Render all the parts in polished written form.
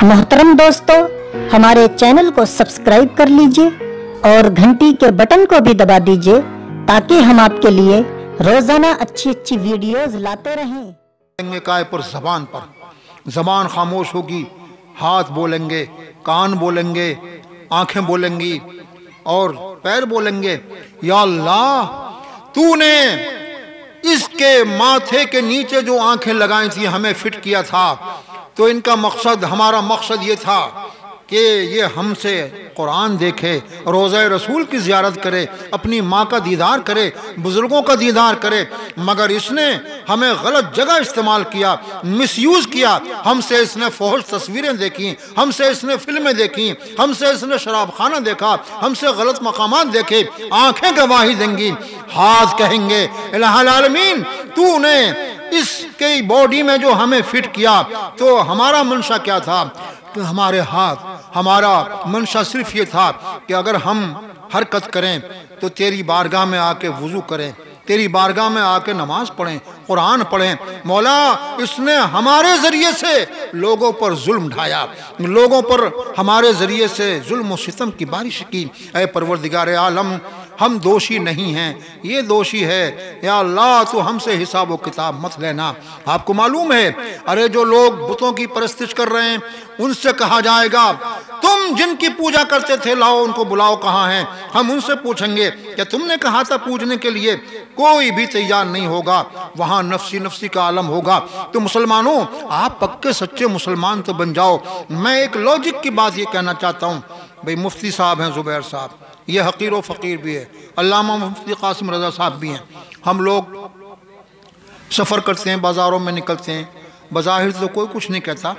मोहतरम दोस्तों, हमारे चैनल को सब्सक्राइब कर लीजिए और घंटी के बटन को भी दबा दीजिए ताकि हम आपके लिए रोजाना अच्छी अच्छी वीडियोस लाते रहें। काय पर जबान खामोश होगी, हाथ बोलेंगे, कान बोलेंगे, आंखें बोलेंगी और पैर बोलेंगे। या अल्लाह, तूने इसके माथे के नीचे जो आंखें लगाई थी हमें फिट किया था, तो इनका मकसद, हमारा मकसद ये था कि ये हमसे कुरान देखे, रोज़ा रसूल की ज़ियारत करे, अपनी माँ का दीदार करे, बुज़ुर्गों का दीदार करे, मगर इसने हमें गलत जगह इस्तेमाल किया, मिसयूज़ किया। हमसे इसने फौज तस्वीरें देखी, हमसे इसने फिल्में देखी, हमसे इसने शराब खाना देखा, हमसे गलत मकामात देखे। आँखें गवाही देंगी, हाथ कहेंगे इलाहुल आलमीन, तूने इसके बॉडी में जो हमें फिट किया, तो हमारा मंशा क्या था कि हमारे हाथ, हमारा मंशा सिर्फ ये था कि अगर हम हरकत करें तो तेरी बारगाह में आके वुज़ू करें, तेरी बारगाह में आके नमाज पढ़ें, कुरान पढ़ें। मौला, इसने हमारे ज़रिए से लोगों पर जुल्म ढाया, लोगों पर हमारे ज़रिए से जुल्म और सितम की बारिश की। ऐ परवरदिगार आलम, हम दोषी नहीं हैं, ये दोषी है। या अल्लाह, तो हमसे हिसाब व किताब मत लेना। आपको मालूम है, अरे जो लोग बुतों की परस्तिश कर रहे हैं उनसे कहा जाएगा, तुम जिनकी पूजा करते थे लाओ उनको बुलाओ, कहाँ हैं? हम उनसे पूछेंगे कि तुमने कहा था पूजने के लिए, कोई भी तैयार नहीं होगा। वहाँ नफ्सी नफ्सी का आलम होगा। तो मुसलमानों, आप पक्के सच्चे मुसलमान तो बन जाओ। मैं एक लॉजिक की बात ये कहना चाहता हूँ। भाई, मुफ्ती साहब हैं ज़ुबैर साहब, ये हकीर व फ़कीर भी है, अल्लामा मुफ्ती कासिम रज़ा साहब भी हैं। हम लोग सफ़र करते हैं, बाज़ारों में निकलते हैं, बज़ाहिर तो कोई कुछ नहीं कहता,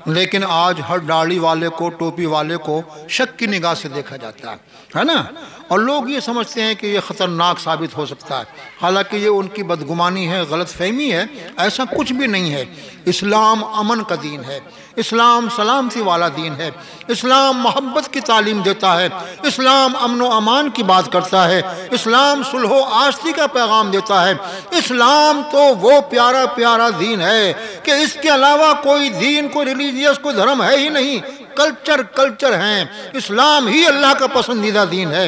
लेकिन आज हर दाढ़ी वाले को, टोपी वाले को शक की निगाह से देखा जाता है ना। और लोग ये समझते हैं कि ये ख़तरनाक साबित हो सकता है, हालांकि ये उनकी बदगुमानी है, गलत फहमी है। ऐसा कुछ भी नहीं है। इस्लाम अमन का दीन है, इस्लाम सलामती वाला दीन है, इस्लाम मोहब्बत की तालीम देता है, इस्लाम अमन व अमान की बात करता है, इस्लाम सुलहो आस्ती का पैगाम देता है। इस्लाम तो वो प्यारा प्यारा दीन है कि इसके अलावा कोई दीन, कोई रिलीजियस, कोई धर्म है ही नहीं। कल्चर हैं। इस्लाम ही अल्लाह का पसंदीदा दीन है।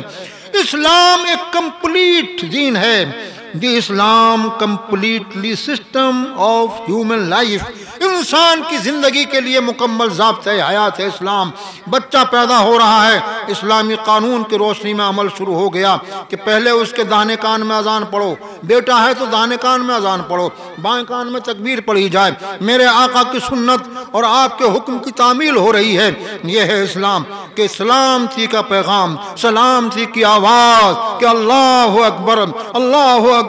इस्लाम एक कंप्लीट दीन है। The Islam completely system of human life, इंसान की जिंदगी के लिए मुकम्मल ज़ाब्ता हयात है इस्लाम। बच्चा पैदा हो रहा है, इस्लामी कानून की रोशनी में अमल शुरू हो गया कि पहले उसके दाहिने कान में अजान पढ़ो, बेटा है तो दाहिने कान में अजान पढ़ो, बाएं कान में तकबीर पढ़ी जाए। मेरे आका की सुन्नत और आपके हुक्म की तामील हो रही है। यह है इस्लाम के सलामती का पैगाम, सलामती की आवाज़ कि अल्लाह अकबर, अल्लाह अकबर।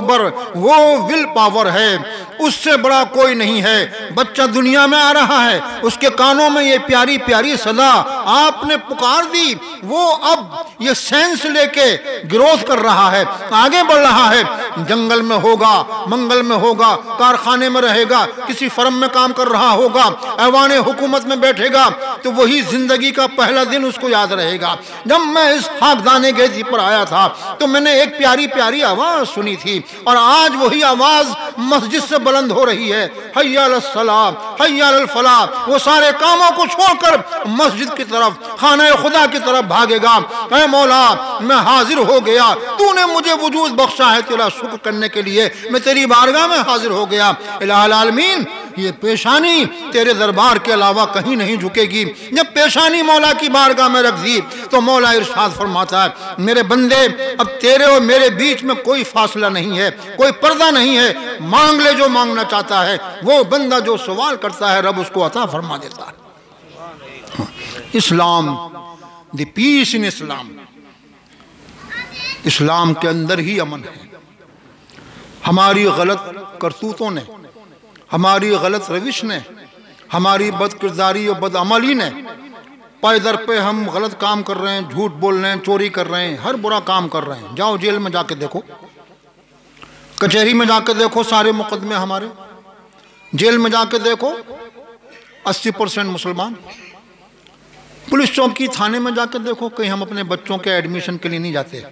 वो विल पावर है, उससे बड़ा कोई नहीं है। बच्चा दुनिया में आ रहा है, उसके कानों में ये प्यारी प्यारी सदा आपने पुकार दी, वो अब ये सेंस लेके ग्रोथ कर रहा है, आगे बढ़ रहा है। जंगल में होगा, मंगल में होगा, कारखाने में रहेगा, किसी फर्म में काम कर रहा होगा, ऐवाने हुकूमत में बैठेगा, तो वही जिंदगी का पहला दिन उसको याद रहेगा। जब मैं इस खाकदाने गेजी पर आया था तो मैंने एक प्यारी प्यारी आवाज़ सुनी थी, और आज वही आवाज़ मस्जिद से बुलंद हो रही है, हय्या अलस सलाह, हय्या अलल फलाह। वो सारे कामों को छोड़कर मस्जिद की तरफ, खाना खुदा की तरफ भागेगा। ऐ मौला, मैं हाजिर हो गया, तूने मुझे वजूद बख्शा है, तेरा शुक्र करने के लिए मैं तेरी बारगाह में हाजिर हो गया। इलाहुल आलमीन, ये पेशानी तेरे दरबार के अलावा कहीं नहीं झुकेगी। जब पेशानी मौला की बारगाह में रख दी तो मौला इरशाद फरमाता है, मेरे बंदे, अब तेरे और मेरे बीच में कोई फासला नहीं है, कोई पर्दा नहीं है। मांग ले जो मांगना चाहता है। वो बंदा जो सवाल करता है, रब उसको अता फरमा देता है। इस्लाम, द पीस इन इस्लाम, इस्लाम के अंदर ही अमन है। हमारी गलत करतूतों ने, हमारी गलत रविश ने, हमारी बदकिरदारी और बदअमली ने, पैदर पे हम गलत काम कर रहे हैं, झूठ बोल रहे हैं, चोरी कर रहे हैं, हर बुरा काम कर रहे हैं। जाओ जेल में जाके देखो, कचहरी में जाके देखो, सारे मुकदमे हमारे। जेल में जाके देखो 80% मुसलमान। पुलिस चौकी, थाने में जाके देखो, कहीं हम अपने बच्चों के एडमिशन के लिए नहीं जाते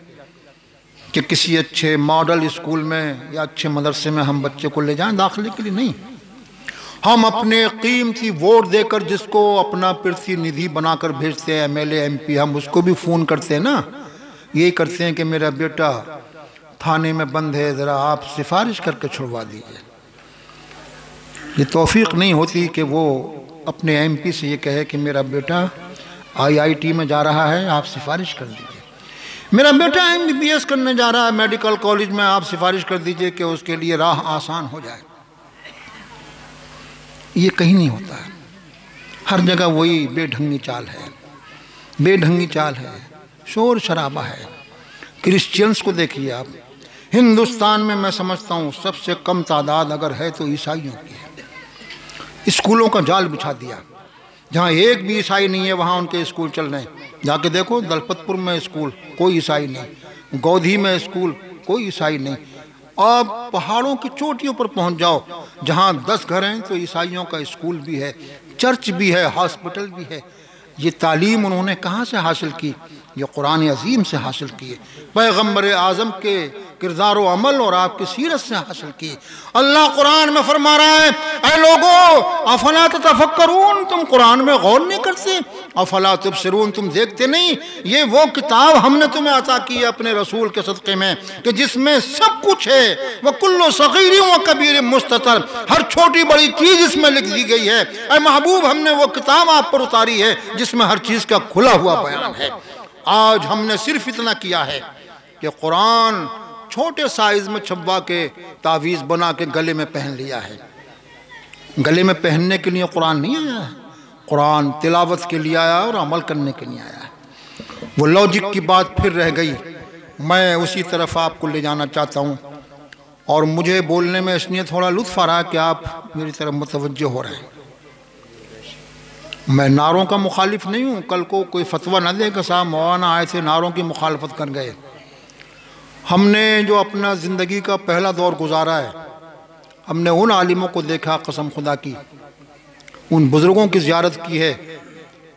कि किसी अच्छे मॉडल स्कूल में या अच्छे मदरसे में हम बच्चे को ले जाएं दाखिले के लिए, नहीं। हम अपने कीमती वोट देकर जिसको अपना प्रतिनिधि बनाकर भेजते हैं, एमएलए एमपी, हम उसको भी फ़ोन करते हैं ना, यही करते हैं कि मेरा बेटा थाने में बंद है, ज़रा आप सिफारिश करके छुड़वा दीजिए। ये तौफीक नहीं होती कि वो अपने एमपी से ये कहे कि मेरा बेटा आईआईटी में जा रहा है, आप सिफारिश कर दीजिए। मेरा बेटा एमबीबीएस करने जा रहा है मेडिकल कॉलेज में, आप सिफारिश कर दीजिए कि उसके लिए राह आसान हो जाए। ये कहीं नहीं होता है, हर जगह वही बेढंगी चाल है, बेढंगी चाल है, शोर शराबा है। क्रिश्चियंस को देखिए आप, हिंदुस्तान में मैं समझता हूँ सबसे कम तादाद अगर है तो ईसाइयों की है। स्कूलों का जाल बिछा दिया, जहाँ एक भी ईसाई नहीं है वहाँ उनके स्कूल चल रहे हैं। जाके देखो दलपतपुर में स्कूल, कोई ईसाई नहीं, गौधी में स्कूल, कोई ईसाई नहीं। अब पहाड़ों की चोटियों पर पहुंच जाओ, जहां 10 घर हैं तो ईसाइयों का स्कूल भी है, चर्च भी है, हॉस्पिटल भी है। ये तालीम उन्होंने कहाँ से हासिल की? ये कुरान अजीम से हासिल की है, पैगम्बर आज़म के किरदार व अमल और आपकी सीरत से हासिल की। अल्लाह कुरान में फरमा रहा है, ऐ लोगो अफला तफक्करून, तुम कुरान में गौर नहीं करते, अफला तुबसिरून, तुम देखते नहीं? ये वो किताब हमने तुम्हें अता की है अपने रसूल के सदक़े में कि जिसमें सब कुछ है। वह कुल्लु सगीरिन व कबीरिन मुस्ततर, हर छोटी बड़ी चीज़ इसमें लिख दी गई है। ऐ महबूब, हमने वो किताब आप पर उतारी है जिसमें हर चीज़ का खुला हुआ बयान है। आज हमने सिर्फ इतना किया है कि कुरान छोटे साइज में छपवा के तावीज़ बना के गले में पहन लिया है। गले में पहनने के लिए कुरान नहीं आया है, कुरान तिलावत के लिए आया और अमल करने के लिए आया है। वो लॉजिक की बात फिर रह गई, मैं उसी तरफ आपको ले जाना चाहता हूँ। और मुझे बोलने में इसलिए थोड़ा लुत्फ़ आ रहा है कि आप मेरी तरफ मुतवज्जो हो रहे हैं। मैं नारों का मुखालिफ नहीं हूँ, कल को कोई फतवा न दे कि साहब मौलाना आए थे नारों की मुखालफत कर गए। हमने जो अपना ज़िंदगी का पहला दौर गुजारा है, हमने उन आलिमों को देखा, कसम खुदा की, उन बुज़ुर्गों की ज़ियारत की है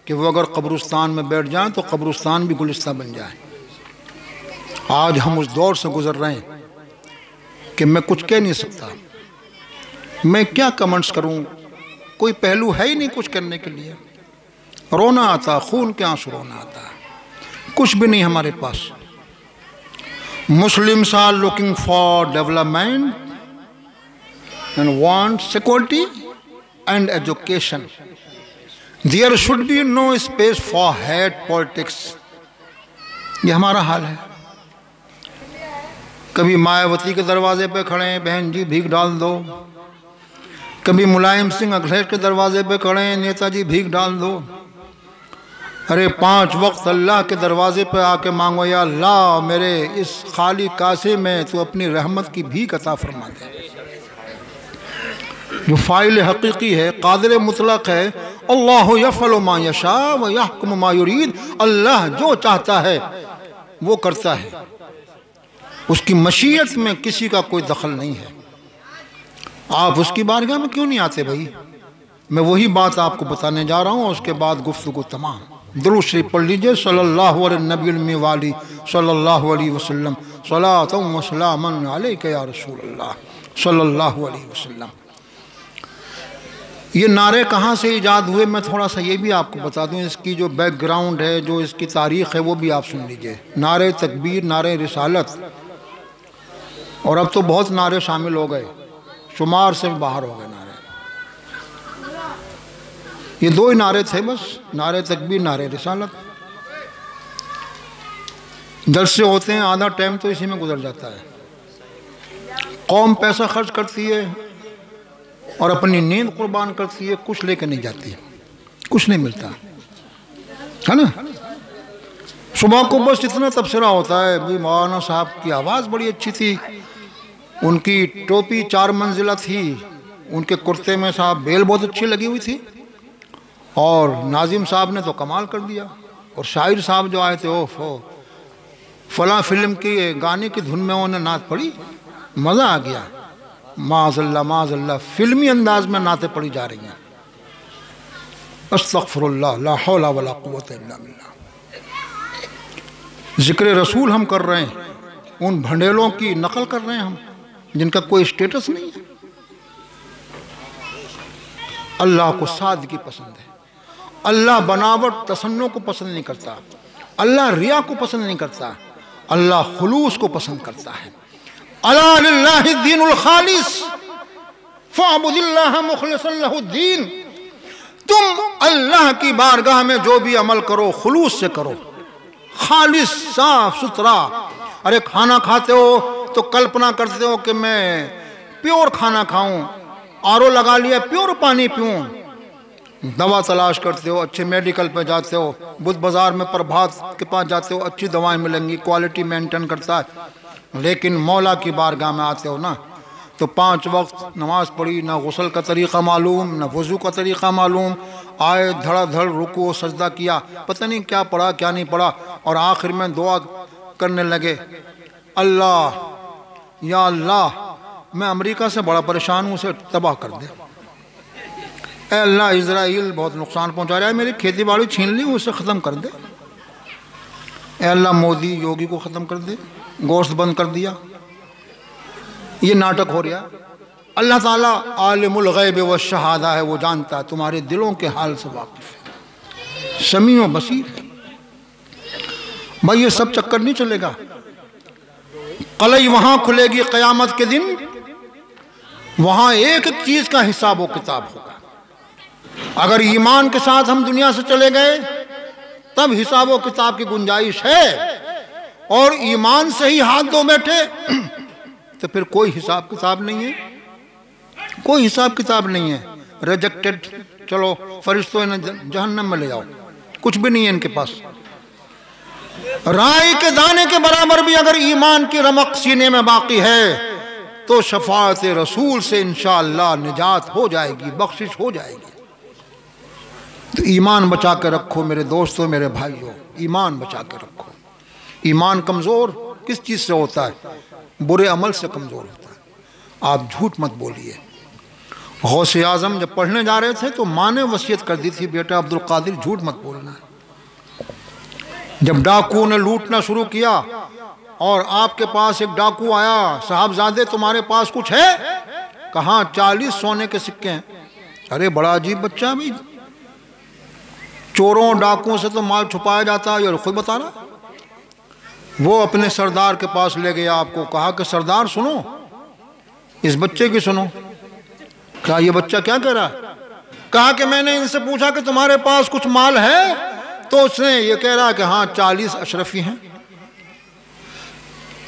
कि वो अगर कब्रिस्तान में बैठ जाएं तो कब्रिस्तान भी गुलिस्तान बन जाए। आज हम उस दौर से गुज़र रहे हैं कि मैं कुछ कह नहीं सकता, मैं क्या कमेंट्स करूं, कोई पहलू है ही नहीं कुछ करने के लिए। रोना आता, खून के आंसू रोना आता, कुछ भी नहीं हमारे पास। Muslims are looking for development and want security and education. There should be no space for hate politics. ये हमारा हाल है। कभी मायावती के दरवाजे पे खड़े हैं, बहन जी भीख डाल दो। कभी मुलायम सिंह अखिलेश के दरवाजे पे खड़े हैं, नेताजी भीख डाल दो। अरे 5 वक्त अल्लाह के दरवाजे पे आके मांगो, या अल्लाह मेरे इस खाली कासे में तू अपनी रहमत की भीख अता फरमा दे। जो फ़ाइल हकीकी है, कादिर मुतलक है, अल्लाहु यफ़अलु मा यशा व यहकुमु मा युरीद, अल्लाह जो चाहता है वो करता है, उसकी मशीयत में किसी का कोई दखल नहीं है। आप उसकी बारगाह में क्यों नहीं आते भाई? मैं वही बात आपको बताने जा रहा हूँ, उसके बाद गुफ्तगू तमाम। दुरूद शरीफ पढ़ लीजिए, सल्लल्लाहु अलैहि नबी वाली सल्लल्लाहु अलैहि वसल्लम, सलातुन व सलामुन अलैका या रसूल अल्लाह सल्लल्लाहु अलैहि वसल्लम। ये नारे कहाँ से ईजाद हुए, मैं थोड़ा सा ये भी आपको बता दूँ। इसकी जो बैकग्राउंड है, जो इसकी तारीख़ है, वो भी आप सुन लीजिए। नारे तकबीर, नारे रिसालत, और अब तो बहुत नारे शामिल हो गए, शुमार से बाहर हो गए नारे। ये 2 ही नारे थे बस, नारे तकबीर, नारे रिसालत। जलसे होते हैं, आधा टाइम तो इसी में गुजर जाता है। कौम पैसा खर्च करती है और अपनी नींद कुर्बान करती है, कुछ लेकर नहीं जाती, कुछ नहीं मिलता है ना। सुबह को बस इतना तबसरा होता है, भाई मौलाना साहब की आवाज़ बड़ी अच्छी थी, उनकी टोपी 4 मंजिला थी, उनके कुर्ते में साहब बेल बहुत अच्छी लगी हुई थी, और नाजिम साहब ने तो कमाल कर दिया, और शायर साहब जो आए थे, ओफ हो, फलां फिल्म की गाने की धुन में उन्होंने नात पढ़ी, मज़ा आ गया। माज़ल्ला माज़ल्ला, फिल्मी अंदाज में नातें पढ़ी जा रही हैं। अस्तग़फिरुल्लाह, ला हौला वला कुव्वता इल्ला बिल्लाह। ज़िक्र रसूल हम कर रहे हैं, उन भंडेलों की नकल कर रहे हैं हम, जिनका कोई स्टेटस नहीं है। अल्लाह को सादगी पसंद है। अल्लाह बनावट तसन्नो को पसंद नहीं करता, अल्लाह रिया को पसंद नहीं करता, अल्लाह खुलूस को पसंद करता है। अला लिल्लाहि दीनुल खालिस फअबुदिल्लाह मुखलिसन लहुद्दीन। तुम अल्लाह की बारगाह में जो भी अमल करो खुलूस से करो, खालिस, साफ सुथरा। अरे खाना खाते हो तो कल्पना करते हो कि मैं प्योर खाना खाऊं, आरओ लगा लिया प्योर पानी पीऊं। दवा तलाश करते हो, अच्छे मेडिकल पे जाते हो, बुध बाजार में प्रभात के पास जाते हो, अच्छी दवाएं मिलेंगी, क्वालिटी मेंटेन करता है। लेकिन मौला की बारगाह में आते हो ना तो 5 वक्त नमाज पढ़ी, ना गुस्ल का तरीक़ा मालूम, ना वज़ू का तरीक़ा मालूम, आए धड़ाधड़ रुको सजदा किया, पता नहीं क्या पढ़ा क्या नहीं पढ़ा, और आखिर में दुआ करने लगे, अल्लाह या अल्लाह मैं अमेरिका से बड़ा परेशान हूँ, उसे तबाह कर दे। ए अल्लाह इजराइल बहुत नुकसान पहुँचा रहा है, मेरी खेती बाड़ी छीन ली, उसे ख़त्म कर दे। ए अल्लाह मोदी योगी को ख़त्म कर दे, गोश्त बंद कर दिया। ये नाटक हो रहा है। अल्लाह ताला आलिमुल गैब व शहादा है, वो जानता है, तुम्हारे दिलों के हाल से वाकिफ है, समी व बसीर है। भाई ये सब चक्कर नहीं चलेगा। कलई वहां खुलेगी क़यामत के दिन, वहां एक एक चीज का हिसाब व किताब होगा। अगर ईमान के साथ हम दुनिया से चले गए तब हिसाब व किताब की गुंजाइश है, और ईमान से ही हाथ धो बैठे तो फिर कोई हिसाब किताब नहीं है, कोई हिसाब किताब नहीं है। रिजेक्टेड, चलो फरिश्तों इन्हें जहन्नम में ले जाओ, कुछ भी नहीं है इनके पास। राई के दाने के बराबर भी अगर ईमान की रमक सीने में बाकी है तो शफाअत रसूल से इंशाअल्लाह निजात हो जाएगी, बख्शिश हो जाएगी। तो ईमान बचा के रखो मेरे दोस्तों, मेरे भाइयों, ईमान बचा के रखो। ईमान कमज़ोर किस चीज़ से होता है? बुरे अमल से कमज़ोर होता है। आप झूठ मत बोलिए। गौसे आज़म जब पढ़ने जा रहे थे तो माँ ने वसीयत कर दी थी, बेटा अब्दुल कादिर झूठ मत बोलना। जब डाकुओं ने लूटना शुरू किया और आपके पास एक डाकू आया, साहबजादे तुम्हारे पास कुछ है? कहाँ? 40 सोने के सिक्के हैं। अरे बड़ा अजीब बच्चा है भाई, चोरों डाकुओं से तो माल छुपाया जाता है, और खुद बता रहा। वो अपने सरदार के पास ले गया, आपको कहा कि सरदार सुनो, इस बच्चे की सुनो। क्या ये बच्चा क्या कह रहा है? कहा कि मैंने इनसे पूछा कि तुम्हारे पास कुछ माल है, तो उसने ये कह रहा कि हाँ 40 अशरफी हैं।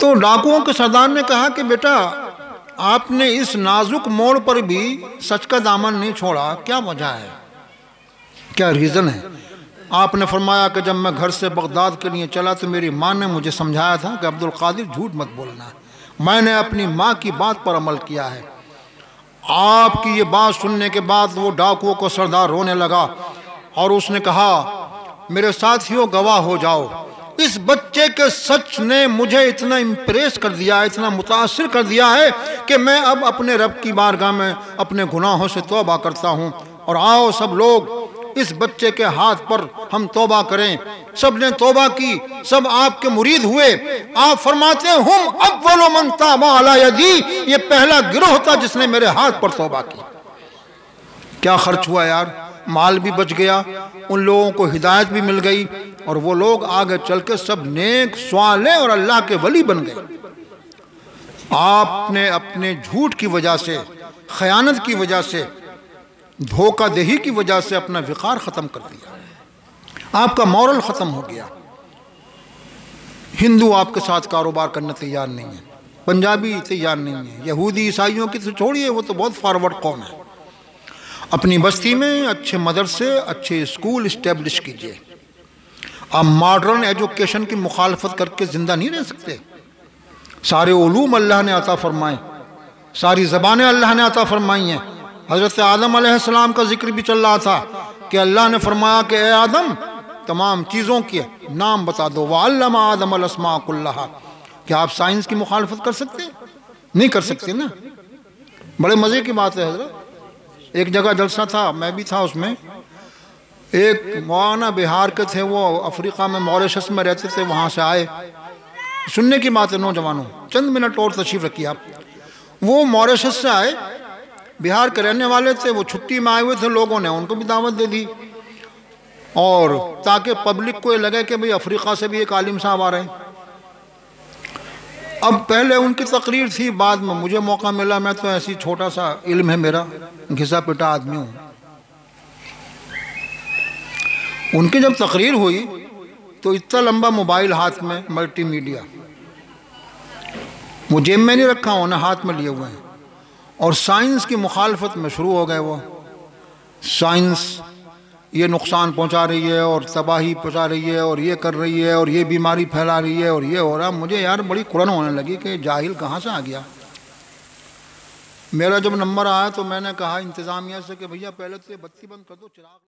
तो डाकुओं के सरदार ने कहा कि बेटा आपने इस नाजुक मोड़ पर भी सच का दामन नहीं छोड़ा, क्या वजह है, क्या रीज़न है? आपने फरमाया कि जब मैं घर से बगदाद के लिए चला तो मेरी माँ ने मुझे समझाया था कि अब्दुल कादिर झूठ मत बोलना। मैंने अपनी माँ की बात पर अमल किया है। आपकी ये बात सुनने के बाद वो डाकुओं को सरदार रोने लगा और उसने कहा, मेरे साथियों गवाह हो जाओ, इस बच्चे के सच ने मुझे इतना इम्प्रेस कर दिया है, इतना मुतासिर कर दिया है कि मैं अब अपने रब की बारगाह में अपने गुनाहों से तौबा करता हूँ। और आओ सब लोग इस बच्चे के हाथ पर हम तौबा करें। सब ने तौबा की, सब आपके मुरीद हुए। आप फरमाते हैं हम अव्वलु मन ताबा अला यदी, ये पहला गिरोह था जिसने मेरे हाथ पर तौबा की। क्या खर्च हुआ यार, माल भी बच गया, उन लोगों को हिदायत भी मिल गई, और वो लोग आगे चल के सब नेक स्वाले और अल्लाह के वली बन गए। आपने अपने झूठ की वजह से, खयानत की वजह से, धोखा देही की वजह से अपना विकार ख़त्म कर दिया, आपका मॉरल ख़त्म हो गया। हिंदू आपके साथ कारोबार करने तैयार नहीं है, पंजाबी तैयार नहीं है, यहूदी ईसाइयों की तो छोड़िए, वो तो बहुत फॉरवर्ड कौन है। अपनी बस्ती में अच्छे मदरसे, अच्छे स्कूल इस्टेब्लिश कीजिए। आप मॉडर्न एजुकेशन की मुखालफत करके ज़िंदा नहीं रह सकते। सारे उलूम अल्लाह ने अता फरमाए, सारी ज़बानें अल्लाह ने अता फरमाई हैं। हज़रत आदम अलैहिस्सलाम का जिक्र भी चल रहा था कि अल्लाह ने फरमाया कि ए आदम, तमाम चीज़ों के नाम बता दो। वअल्लम आदम अल अस्मा कुल्लहा। क्या आप साइंस की मुखालफत कर सकते? नहीं कर सकते ना। बड़े मज़े की बात है हज़रत, एक जगह जलसा था, मैं भी था उसमें। एक मौलाना बिहार के थे, वो अफ्रीका में मॉरिशस में रहते थे, वहाँ से आए। सुनने की बात है नौजवानों, चंद मिनट और तशरीफ़ रखिए आप। वो मॉरिशस से आए बिहार के रहने वाले थे, वो छुट्टी में आए हुए थे, लोगों ने उनको भी दावत दे दी, और ताकि पब्लिक को ये लगे कि भाई अफ्रीका से भी एक आलिम साहब आ रहे हैं। अब पहले उनकी तकरीर थी, बाद में मुझे मौका मिला, मैं तो ऐसी छोटा सा इल्म है मेरा, घिसा पिटा आदमी हूँ। उनकी जब तकरीर हुई तो इतना लंबा मोबाइल हाथ में, मल्टीमीडिया, वो जेब में नहीं रखा, उन्हें हाथ में लिए हुए हैं, और साइंस की मुखालफत में शुरू हो गए। वो साइंस ये नुकसान पहुंचा रही है और तबाही पहुंचा रही है और ये कर रही है और ये बीमारी फैला रही है और ये हो रहा। मुझे यार बड़ी कुरन होने लगी कि जाहिल कहाँ से आ गया। मेरा जब नंबर आया तो मैंने कहा इंतज़ामिया से कि भैया पहले तो ये बत्ती बंद कर दो, चिराग